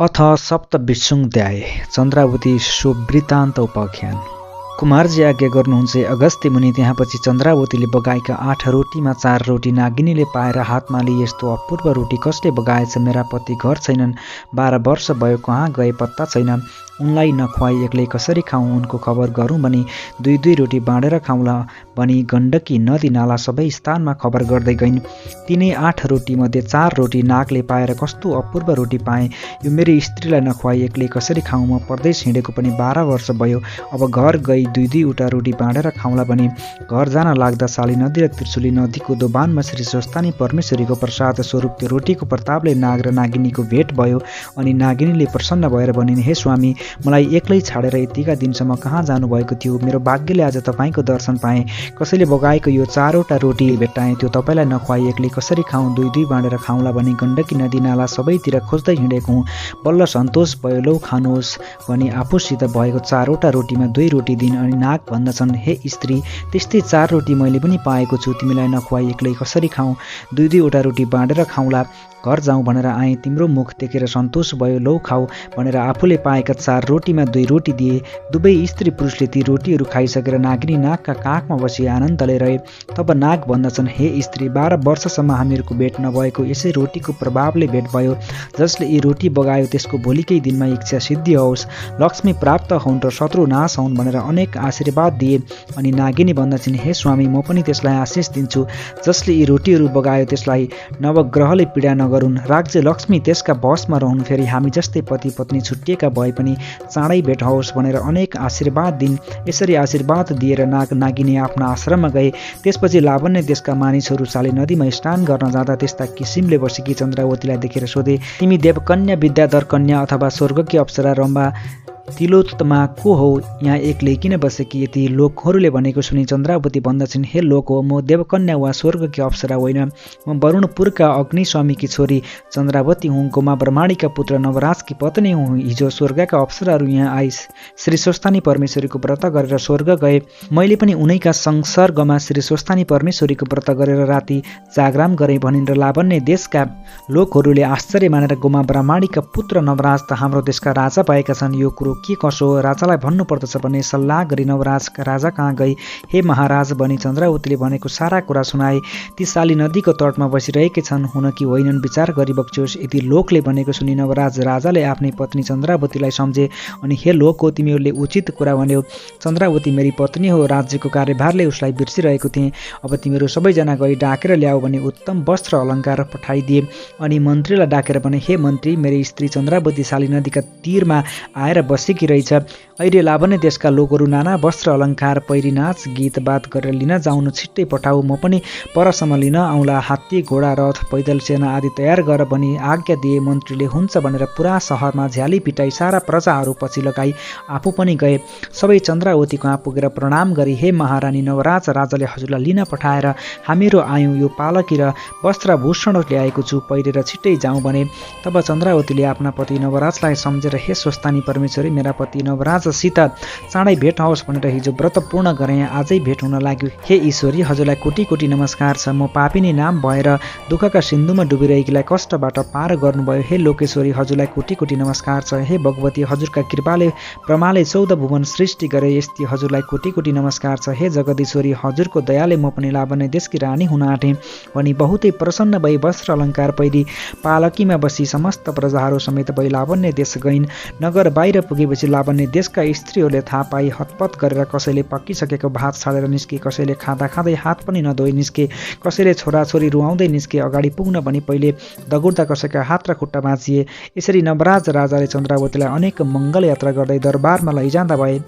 अथ सप्तविंशोऽध्याय चन्द्रावती सुवृत्तान्त उपाख्यान। कुमारजी आज्ञा गर्नुहुन्छ अगस्त्य मुनि। त्यहाँपछि चन्द्रावतीले बगाएका 8 रोटीमा 4 रोटी नागिनीले पाएर हातमा लिए। यस्तो अपूर्व रोटी कसले बगाएछ? मेरा पति घर छैनन्, 12 वर्ष भयो, कहाँ गए पत्ता छैन। उनलाई नखुवाई एक्लै कसरी खाउँ? उनको खबर गरौँ भनी 2-2 रोटी बाँडेर खाउँला भनी गण्डकी नदी नाला सबै स्थानमा खबर गर्दै गइन्। तिनै 8 रोटीमध्ये 4 रोटी नागले पाएर कस्तो अपूर्व रोटी पाएँ, यो मेरी स्त्रीलाई नखुवाई एक्लै कसरी खाउँ? म परदेश हिँडेको पनि 12 वर्ष भयो। अब घर गई 2-2 वटा रोटी बाँडेर खाउँला भने घर जान लाग्दा साली नदी र त्रिशुली नदीको दोबानमा श्री स्वस्थानी परमेश्वरीको प्रसाद स्वरूप त्यो रोटीको प्रतापले नाग र नागिनीको भेट भयो। अनि नागिनीले प्रसन्न भएर भनिन्, हे स्वामी, मलाई एक्लै छाडेर यतिका दिनसम्म कहाँ जानुभएको थियो? मेरो भाग्यले आज तपाईँको दर्शन पाएँ। कसैले बगाएको यो 4 वटा रोटी भेट्टाएँ, त्यो तपाईँलाई नखुवाई एक्लै कसरी खाउँ? 2-2 बाँडेर खाउँला भनी गण्डकी नदी नाला सबैतिर खोज्दै हिँडेको हुँ। बल्ल सन्तोष भयो, लौ खानुहोस् भनी आफूसित भएको 4 वटा रोटीमा 2 रोटी दिन्। अनि नाग भन्दछन्, हे स्त्री, त्यस्तै 4 रोटी मैले पनि पाएको छु, तिमीलाई नखुवाई एक्लै कसरी खाउँ? 2-2 वटा रोटी बाँडेर खाउँला। घर जाउँ भनेर आएँ, तिम्रो मुख देखेर सन्तोष भयो, लौ खाऊ भनेर आफूले पाएका 4 रोटीमा 2 रोटी दिए। दुवै स्त्री पुरुषले ती रोटीहरू खाइसकेर नागिनी नागका काखमा बसी आनन्दले रहे। तब नाग भन्दछन्, हे स्त्री, 12 वर्षसम्म हामीहरूको भेट नभएको यसै रोटीको प्रभावले भेट भयो। जसले यी रोटी बगायो त्यसको भोलिकै दिनमा इच्छा सिद्धि होस्, लक्ष्मी प्राप्त हुन् र शत्रु नाश हुन् भनेर अनेक आशीर्वाद दिए। अनि नागिनी भन्दछिन्, हे स्वामी, म पनि त्यसलाई आशिष दिन्छु। जसले यी रोटीहरू बगायो त्यसलाई नवग्रहले पीडा नगरून्, राज्य लक्ष्मी त्यसका वशमा रहन्। फेरि हामी जस्तै पति पत्नी छुट्टिएका भए पनि चाँडै भेट होस् भनेर अनेक आशीर्वाद दिन्। यसरी आशीर्वाद दिएर नाग नागिनी आफ्ना आश्रममा गए। त्यसपछि लावण्य देशका मानिसहरू साली नदीमा स्नान गर्न जाँदा त्यस्ता किसिमले बसेकी चन्द्रावतीलाई देखेर सोधे, तिमी देवकन्या, विद्याधर कन्या अथवा स्वर्गकी अप्सरा रम्भा तिलोत्तमा को हौ? यहाँ एक्लै किन बसेकी? यति लोकहरूले भनेको सुनि चन्द्रावती भन्दछिन्, हे लोक हो, म देवकन्या वा स्वर्गकी अप्सरा होइन, म वरुणपुरका अग्निस्वामीकी छोरी चन्द्रावती हुँ। गोमा ब्रह्माणीका पुत्र नवराजकी पत्नी हुँ। हिजो स्वर्गका अप्सराहरू यहाँ आई श्री स्वस्थानी परमेश्वरीको व्रत गरेर स्वर्ग गए। मैले पनि उनैका संसर्गमा श्री स्वस्थानी परमेश्वरीको व्रत गरेर राति जागराम गरेँ भनिन्। र लावण्य देशका लोकहरूले आश्चर्य मानेर गोमा ब्रह्माणीका पुत्र नवराज त हाम्रो देशका राजा भएका छन्, यो कुरो के कसो राजालाई भन्नुपर्दछ भन्ने सल्लाह गरी नवराजका राजा कहाँ गई। हे महाराज भनी चन्द्रावतीले भनेको सारा कुरा सुनाए। ती साली नदीको तटमा बसिरहेकै छन्, हुन कि होइनन् विचार गरी बक्सियोस्। यति लोकले भनेको सुनि नवराज राजाले आफ्नै पत्नी चन्द्रावतीलाई सम्झे। अनि हे लोक हो, तिमीहरूले उचित कुरा भन्यौ। चन्द्रावती मेरी पत्नी हो, राज्यको कार्यभारले उसलाई बिर्सिरहेको थिएँ। अब तिमीहरू सबैजना गई डाकेर ल्याऊ भने उत्तम वस्त्र अलङ्कार पठाइदिए। अनि मन्त्रीलाई डाकेर भने, हे मन्त्री, मेरो स्त्री चन्द्रावती साली नदीका तीरमा आएर बसेकी रहेछ। अहिले लावण्य देशका लोकहरू नाना वस्त्र अलङ्कार पहिरी नाच गीत बात गरेर लिन जाउनु, छिट्टै पठाऊ, म पनि परसम्म लिन आउँला। हात्ती, घोडा, रथ, पैदल सेना आदि तयार गर भनी आज्ञा दिए। मन्त्रीले हुन्छ भनेर पुरा सहरमा झ्याली पिटाई सारा प्रजाहरू पछि लगाई आफू पनि गए। सबै चन्द्रावती कहाँ पुगेर प्रणाम गरी, हे महारानी, नवराज राजाले हजुरलाई लिन पठाएर हामीहरू आयौँ। यो पालकी र वस्त्रभूषण ल्याएको छु, पहिरेर छिट्टै जाउँ भने। तब चन्द्रावतीले आफ्ना पति नवराजलाई सम्झेर, हे स्वस्थानी परमेश्वरी, मेरा पति नवराजसित चाँडै भेट होस् भनेर हिजो व्रत पूर्ण गरेँ, आजै भेट हुन लाग्यो। हे ईश्वरी, हजुरलाई कोटी कोटी नमस्कार छ। म पापिनी नाम भएर दुःखका सिन्धुमा डुबिरहेकीलाई कष्टबाट पार गर्नुभयो। हे लोकेश्वरी, हजुरलाई कोटी कोटी नमस्कार छ। हे भगवती, हजुरका कृपाले ब्रह्माले 14 भुवन सृष्टि गरे, यस्तै हजुरलाई कोटी कोटी नमस्कार छ। हे जगदीश्वरी, हजुरको दयाले म पनि लावण्य देशकी रानी हुन आँटेँ भनी बहुतै प्रसन्न भई वस्त्र अलङ्कार पहिरी पालकीमा बसी समस्त प्रजाहरू समेत भई लावण्य देश गइन्। नगर बाहिर पुगेपछि लावण्य देशका स्त्रीहरूले थाहा पाई हतपत गरेर कसैले पक्किसकेको भात छाडेर निस्के, कसैले खाँदा खाँदै हात पनि नधोई निस्के, कसैले छोराछोरी रुवाउँदै निस्के। अगाडि पुग्न भनी पहिले दगुर्दा कसैका हात र खुट्टा भाँचिए। यसरी नवराज राजाले चन्द्रावतीलाई अनेक मङ्गल यात्रा गर्दै दरबारमा लैजाँदा भए।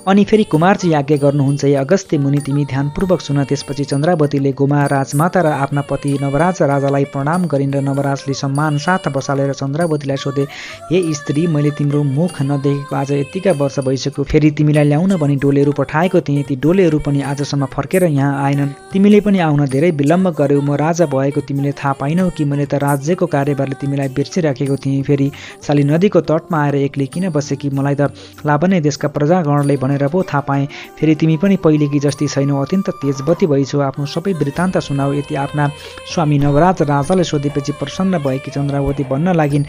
अनि फेरि कुमारजी आज्ञा गर्नुहुन्छ, हे अगस्त्य मुनि, तिमी ध्यानपूर्वक सुन। त्यसपछि चन्द्रावतीले गोमा राजमाता र आफ्ना पति नवराज राजालाई प्रणाम गरिन्। र नवराजले सम्मान साथ बसालेर चन्द्रावतीलाई सोधे, हे स्त्री, मैले तिम्रो मुख नदेखेको आज यतिका वर्ष भइसक्यो। फेरि तिमीलाई ल्याउन भनी डोलेहरू पठाएको थिएँ, ती डोलेहरू पनि आजसम्म फर्केर यहाँ आएनन्। तिमीले पनि आउन धेरै विलम्ब गर्यौ। म राजा भएको तिमीले थाहा पाइनौ कि मैले त राज्यको कार्यभारले तिमीलाई बिर्सिराखेको थिएँ। फेरि साली नदीको तटमा आएर एक्लै किन बसेकी? मलाई त लावण्य देशका प्रजागणले भनेर पो थाहा पाएँ। फेरि तिमी पनि पहिलेकी जस्ती छैनौ, अत्यन्त तेजवती भइछौ। आफ्नो सबै वृत्तान्त सुनाऊ। यति आफ्ना स्वामी नवराज राजाले सोधेपछि प्रसन्न भएकी चन्द्रावती भन्न लागिन्,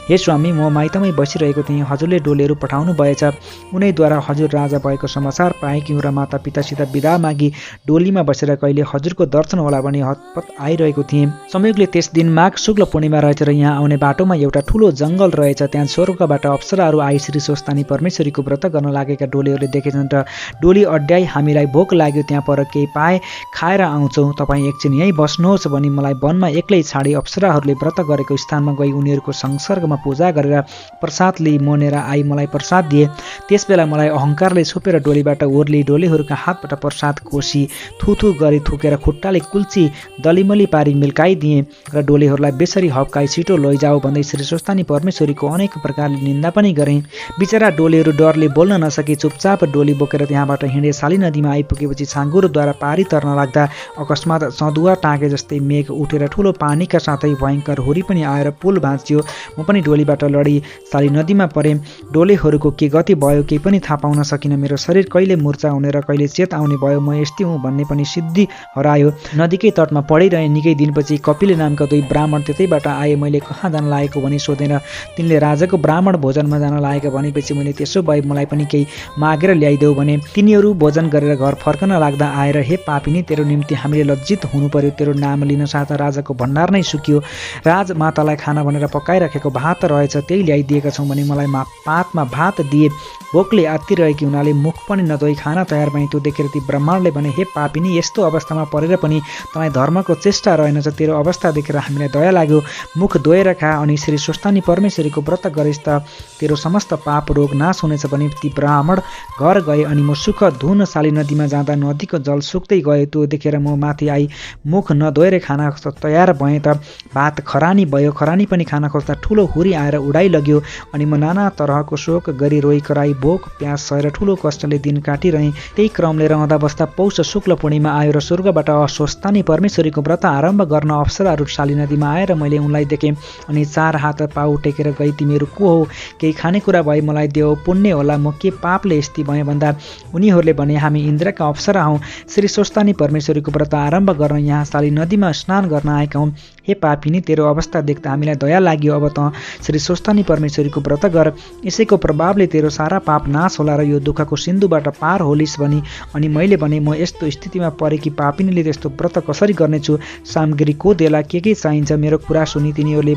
हे स्वामी, म माइतमै बसिरहेको थिएँ। हजुरले डोलीहरू पठाउनु भएछ। उनैद्वारा हजुर राजा भएको समाचार पाएकी हुँ र माता पितासित बिदा मागी डोलीमा बसेर कहिले हजुरको दर्शन होला भनी हतपत आइरहेको थिएँ। संयोगले त्यस दिन माघ शुक्ल पूर्णिमा रहेछ र यहाँ आउने बाटोमा एउटा ठुलो जङ्गल रहेछ। त्यहाँ स्वर्गबाट अप्सराहरू आई श्री स्वस्तानी परमेश्वरीको व्रत गर्न लागेका डोलीहरूले देखेछन् र डोली अड्याई हामीलाई भोक लाग्यो, त्यहाँ पर केही पाए खाएर आउँछौँ, तपाईँ एकछिन यहीँ बस्नुहोस् भनी मलाई वनमा एक्लै छाडी अप्सराहरूले व्रत गरेको स्थानमा गई उनीहरूको संसर्गमा पूजा गरेर प्रसाद लिई मोनेर आई मलाई प्रसाद दिए। त्यसबेला मलाई अहङ्कारले छोपेर डोलीबाट ओर्ली डोलीहरूका हातबाट प्रसाद कोसी थुथु गरी थुकेर खुट्टाले कुल्ची दलिमली पारी मिल्काइदिए र डोलीहरूलाई बेसरी हप्काई छिटो लैजाऊ भन्दै श्री स्वस्तानी परमेश्वरीको अनेक प्रकारले निन्दा पनि गरेँ। बिचरा डोलीहरू डरले बोल्न नसकी चुपचाप डोली बोकेर त्यहाँबाट हिँडे। साली नदीमा आइपुगेपछि छाङ्गुरोद्वारा पारी तर्न लाग्दा अकस्मात सदुवा टाँगे जस्तै मेघ उठेर ठुलो पानीका साथै भयङ्कर हुरी पनि आएर पुल भाँच्यो। म पनि डोलीबाट लडी साली नदीमा परेँ। डोलीहरूको के गति भयो केही पनि थाहा पाउन सकिनँ। मेरो शरीर कहिले मुर्छा हुने र कहिले चेत आउने भयो। म यस्तै हुँ भन्ने पनि सिद्धि हरायो। नदीकै तटमा पढिरहेँ। निकै दिनपछि कपिल नामका दुई ब्राह्मण त्यतैबाट आए। मैले कहाँ जान लागेको भनी सोधेर तिनले राजाको ब्राह्मण भोजनमा जान लागेका भनेपछि मैले त्यसो भए मलाई पनि केही मागेर ल्याइदेऊ भने तिनीहरू भोजन गरेर घर फर्कन लाग्दा आएर, हे पापिनी, तेरो निम्ति हामीले लज्जित हुनु पर्यो। तेरो नाम लिन साथ राजाको भण्डार नै सुक्यो। राजमातालाई खाना भनेर पकाइराखेको भात रहेछ, त्यही ल्याइदिएका छौँ भने मलाई पातमा भात दिए। भोकले आत्तिरहेकी हुनाले मुख पनि नधोई खाना तयार भएँ। त्यो देखेर ती ब्राह्मणले भने, हे पापिनी, यस्तो अवस्थामा परेर पनि तपाईँ धर्मको चेष्टा रहेनछ। तेरो अवस्था देखेर हामीलाई दया लाग्यो। मुख धोएर खा अनि श्री स्वस्तानी परमेश्वरीको व्रत गरिस् त तेरो समस्त पाप रोग नाश हुनेछ भने ती ब्राह्मण घर गए। अनि म सुख धुन साली नदीमा जाँदा नदीको जल सुक्दै गयो। त्यो देखेर म माथि आई मुख नधोएर खाना तयार भएँ त भात खरानी भयो। खरानी पनि खाना खोज्दा ठुलो हुरी आएर उडाइ लग्यो। अनि म नाना तरहको शोक गरी रोइ कराई भोक प्यास सहेर ठुलो कष्टले दिन काटिरहेँ। त्यही क्रमले रहँदा बस्दा पौष शुक्ल पूर्णिमा आयो र स्वर्गबाट स्वस्तानी परमेश्वरीको व्रत आरम्भ गर्न अप्सराहरू साली नदीमा आएर मैले उनलाई देखेँ। अनि चार हात पाउ टेकेर गई, तिमीहरू को हो? केही खानेकुरा भए मलाई देऊ, पुण्य होला। म के पापले यस्ती भएँ भन्दा उनीहरूले भने, हामी इन्द्रका अप्सरा हौँ, श्री स्वस्तानी परमेश्वरीको व्रत आरम्भ गर्न यहाँ साली नदीमा स्नान गर्न आएका हौँ। हे पापिनी, तेरो अवस्था देख्दा हामीलाई दया लाग्यो। अब त श्री स्वस्तानी परमेश्वरीको व्रत गर, यसैको प्रभावले तेरो सारा पाप नाश होला र यो दुःखको सिन्धुबाट पार होलिस् भनी। अनि मैले भने, म यस्तो स्थितिमा परेकी पापिनीले त्यस्तो व्रत कसरी गर्नेछु? सामग्री को देला, के चाहिन्छ? मेरो कुरा सुनि तिनीहरूले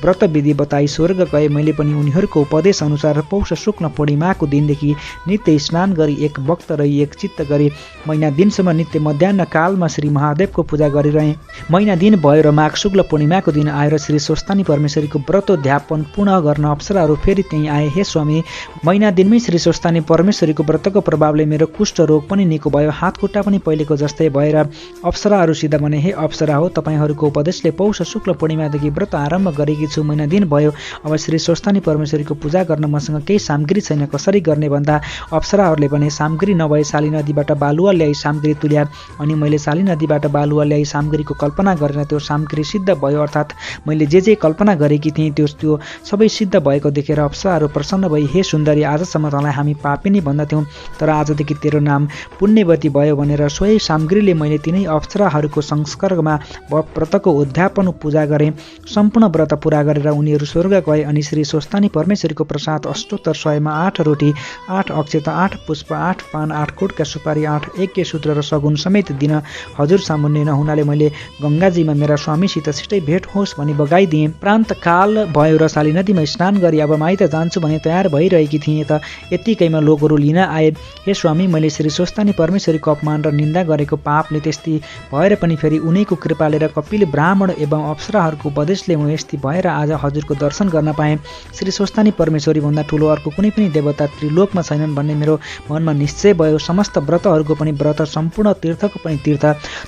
व्रत विधि बताई स्वर्ग गए। मैले पनि उनीहरूको उपदेश अनुसार पौष शुक्ल पूर्णिमाको दिनदेखि नित्य स्नान गरी एक वक्त रही एक चित्त गरी महिना दिनसम्म नित्य मध्याह्न कालमा श्री महादेवको पूजा गरिरहेँ। महिना दिन भयो र माघ शुक्ल पूर्णिमाको दिन आएर श्री स्वस्तानी परमेश्वरीको व्रतोद्यापन पुनः गर्न अप्सराहरू फेरि त्यहीँ आए। हे स्वामी, महिना दिनमै श्री स्वस्तानी परमेश्वरीको व्रतको प्रभावले मेरो कुष्ठ रोग पनि निको भयो। हात खुट्टा पनि पहिलेको जस्तै भएर अप्सराहरूसित भने, हे अप्सरा हो, तपाईँहरूको उपदेशले पौष शुक्ल पूर्णिमादेखि व्रत आरम्भ गरेकी छु। महिना दिन भयो। अब श्री स्वस्तानी परमेश्वरीको पूजा गर्न मसँग केही सामग्री छैन, कसरी गर्ने भन्दा अप्सराहरूले भने, सामग्री नभए साली नदीबाट बालुवा ल्याई सामग्री तुल्या। अनि मैले साली नदीबाट बालुवा ल्याई सामग्रीको कल्पना गरेर त्यो सामग्री सिद्ध भयो। अर्थात् मैले जे कल्पना गरेकी थिएँ त्यो सबै सिद्ध भएको देखेर अप्सराहरू प्रसन्न भई, हे सुन्दरी, आजसम्म तँलाई हामी पापिनी भन्दथ्यौँ, तर आजदेखि तेरो नाम पुण्यवती भयो भनेर सोही सामग्रीले मैले तिनै अप्सराहरूको संस्कर्गमा व्रतको उद्यापन पूजा गरेँ। सम्पूर्ण व्रत पूरा गरेर उनीहरू स्वर्ग गए। अनि श्री स्वस्तानी परमेश्वरीको प्रसाद अष्टोत्तर 100मा 8 रोटी, 8 अक्षता, 8 पुष्प, 8 पान, 8 कोटका सुपारी, 8 यज्ञ सूत्र र सगुन समेत दिन हजुर सामुन्ने नहुनाले मैले गङ्गाजीमा मेरा स्वामीसित छिटै भेट होस् भनी बगाइदिएँ। प्रान्त काल भयो र साली नदीमा स्नान गरी अब माइत जान्छु भने तयार भइरहेकी थिएँ त यत्तिकैमा लोकहरू लिन आए। हे स्वामी, मैले श्री स्वस्तानी परमेश्वरीको अपमान र निन्दा गरेको पापले त्यस्ती भएर पनि फेरि उनैको कृपाले र कपिल ब्राह्मण एवं अप्सराहरूको उपदेशले म यस्ती भएर आज हजुरको दर्शन गर्न पाएँ। श्री स्वस्तानी परमेश्वरी भन्दा ठुलो अर्को कुनै पनि देवता त्रिलोकमा छैनन् भन्ने मेरो मनमा निश्चय भयो। समस्त व्रतहरूको पनि व्रत, सम्पूर्ण तीर्थको पनि तीर्थ,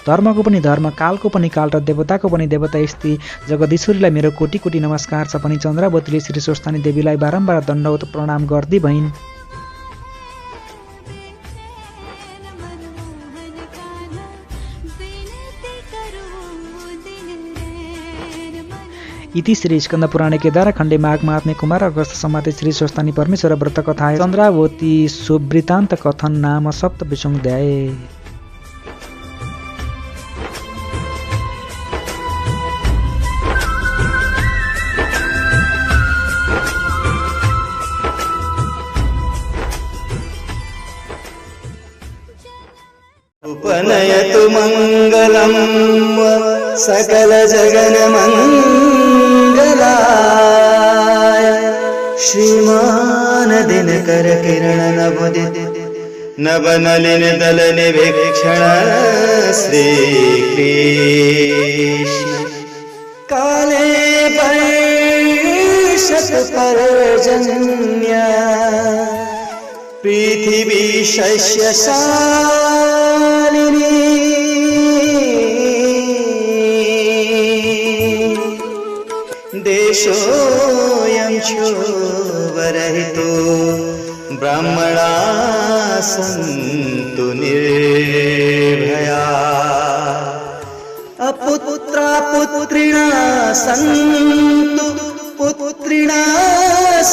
धर्मको पनि धर्म, कालको पनि काल र देवताको पनि देवता यस्ती जगदीश्वरीलाई मेरो कोटि कोटि नमस्कार छ पनि चन्द्रावतीले श्री स्वस्तानी देवीलाई बारम्बार दण्डवत प्रणाम गर्दै भइन्। इति श्री स्कंद पुराणे केदारखण्डे माघ मात्मे कुमार अगस्त समाते श्री स्वस्थानी परमेश्वर व्रत कथा चन्द्रावती सुवृत्तान्त कथन नाम सप्तविंशोऽध्याय। उपनयतु मङ्गलं सकल जगन मङ्गलाय श्रीमान दिनकर किरण नवोदित नवनलिन दल निवेक्षण श्री कृष्ण काले वर्षत पर्जन्य पृथिवी शस्यशालिनी देशोऽयं क्षोभरहितो ब्राह्मणा सन्तु निर्भया अपुत्रा पुत्रिणा सन्तु पुत्रिणा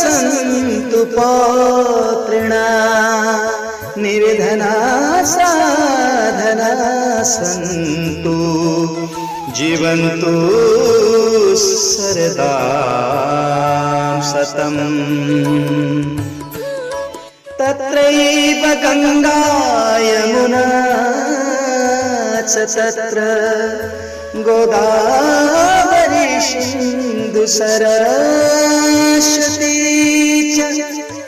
सन्तु पौत्रिणा निर्धना साधना सन्तु जीवन्तु सरदां शतम् तत्रैव गङ्गा यमुना च तत्र गोदावरी सिन्धु सरस्वती च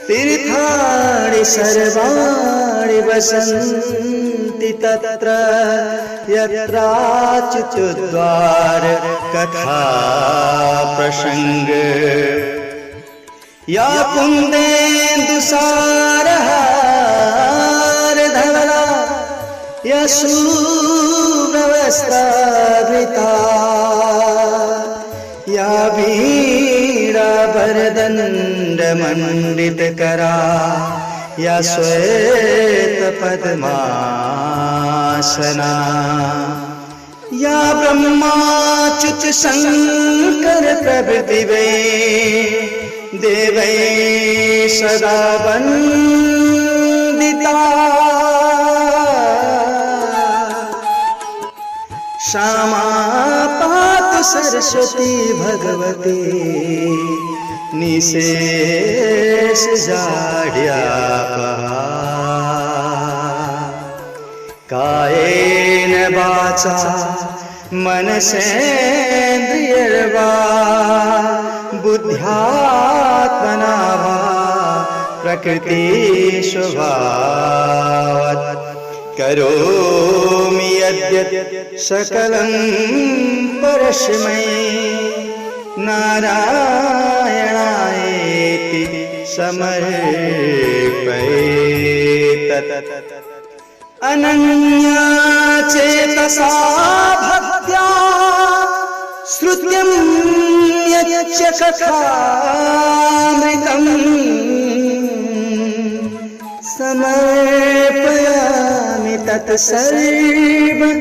तीर्थानि सर्वाणि वसन्ति तत्र यत्राच्युतद्वार कथा प्रसंग या कुन्देन्दुसारहार धवला या सुव्यवस्थावृता या वीणाभरदण्डमण्डितकरा या श्वेतपद्मासना या ब्रह्माच्युत शङ्कर प्रभृतिवै देवै सदा वन्दिता श्यामा पातु सरस्वती भगवती निशेष जाड्यापहा कायेन वाचा मनसेन्द्रियर्वा बुद्ध्यात्मना वा प्रकृति स्वभावात् करोमि यद्यत् सकलं परस्मै नारायणायेति समर्पयेत् अनन्या चेतसा भक्त्या श्रुत्यं यच्च कथामृतम् समर्पयामि तत्सर्वं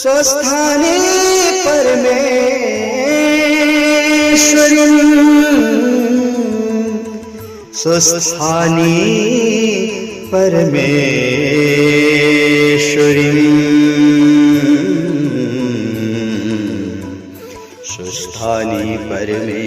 स्वस्थाने परमेश्वरीं स्वस्थाने परमेश्वरीं स्वस्थाने परमेश्वरीं।